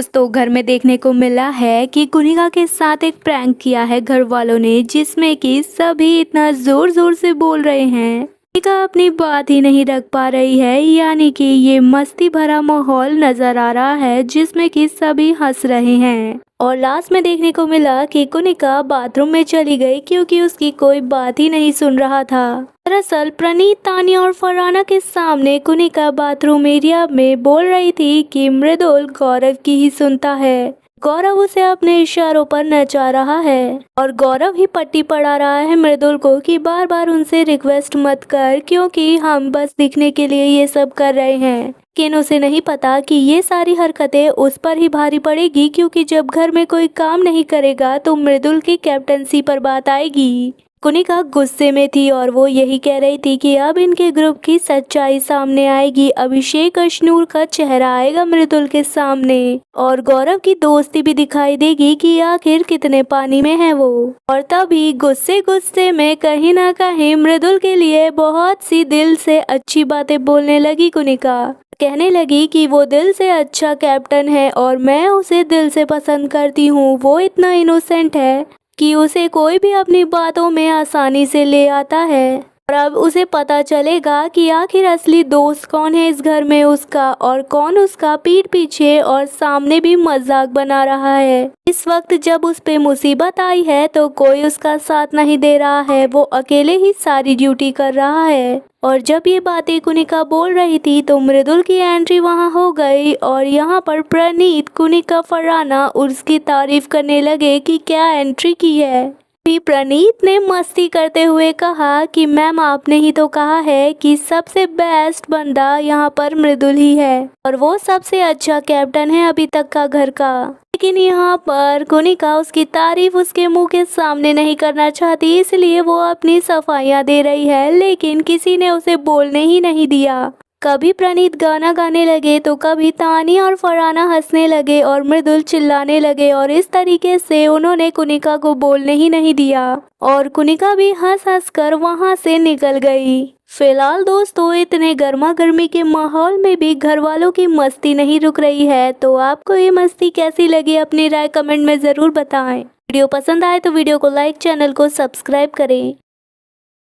दोस्तों घर में देखने को मिला है कि कुनिका के साथ एक प्रैंक किया है घर वालों ने, जिसमें कि सभी इतना जोर जोर से बोल रहे हैं। कुनिका अपनी बात ही नहीं रख पा रही है, यानी कि ये मस्ती भरा माहौल नजर आ रहा है जिसमें कि सभी हंस रहे हैं। और लास्ट में देखने को मिला कि कुनिका बाथरूम में चली गई क्योंकि उसकी कोई बात ही नहीं सुन रहा था। दरअसल प्रणीत, तानिया और फरहाना के सामने कुनिका बाथरूम एरिया में बोल रही थी कि मृदुल गौरव की ही सुनता है। गौरव उसे अपने इशारों पर नचा रहा है और गौरव ही पट्टी पढ़ा रहा है मृदुल को कि बार बार उनसे रिक्वेस्ट मत कर, क्योंकि हम बस दिखने के लिए ये सब कर रहे हैं। लेकिन उसे नहीं पता कि ये सारी हरकतें उस पर ही भारी पड़ेगी, क्योंकि जब घर में कोई काम नहीं करेगा तो मृदुल की कैप्टनसी पर बात आएगी। कुनिका गुस्से में थी और वो यही कह रही थी कि अब इनके ग्रुप की सच्चाई सामने आएगी। अभिषेक अशनूर का चेहरा आएगा मृदुल के सामने और गौरव की दोस्ती भी दिखाई देगी कि आखिर कितने पानी में है वो। और तभी गुस्से गुस्से में कहीं ना कहीं मृदुल के लिए बहुत सी दिल से अच्छी बातें बोलने लगी कुनिका। कहने लगी कि वो दिल से अच्छा कैप्टन है और मैं उसे दिल से पसंद करती हूँ। वो इतना इनोसेंट है कि उसे कोई भी अपनी बातों में आसानी से ले आता है और अब उसे पता चलेगा कि आखिर असली दोस्त कौन है इस घर में उसका, और कौन उसका पीठ पीछे और सामने भी मजाक बना रहा है। इस वक्त जब उस पे मुसीबत आई है तो कोई उसका साथ नहीं दे रहा है, वो अकेले ही सारी ड्यूटी कर रहा है। और जब ये बातें कुनिका बोल रही थी तो मृदुल की एंट्री वहां हो गई और यहाँ पर प्रणीत, कुनिका, फरहाना उसकी तारीफ करने लगे कि क्या एंट्री की है। भी प्रणीत ने मस्ती करते हुए कहा कि मैम, आपने ही तो कहा है कि सबसे बेस्ट बंदा यहाँ पर मृदुल ही है और वो सबसे अच्छा कैप्टन है अभी तक का घर का। लेकिन यहाँ पर कुनिका उसकी तारीफ उसके मुंह के सामने नहीं करना चाहती, इसलिए वो अपनी सफाइयाँ दे रही है, लेकिन किसी ने उसे बोलने ही नहीं दिया। कभी प्रणीत गाना गाने लगे तो कभी तानिया और फरहाना हंसने लगे और मृदुल चिल्लाने लगे और इस तरीके से उन्होंने कुनिका को बोलने ही नहीं दिया और कुनिका भी हंस हंस कर वहां से निकल गई। फिलहाल दोस्तों, इतने गर्मा गर्मी के माहौल में भी घर वालों की मस्ती नहीं रुक रही है। तो आपको ये मस्ती कैसी लगी, अपनी राय कमेंट में ज़रूर बताएं। वीडियो पसंद आए तो वीडियो को लाइक, चैनल को सब्सक्राइब करें।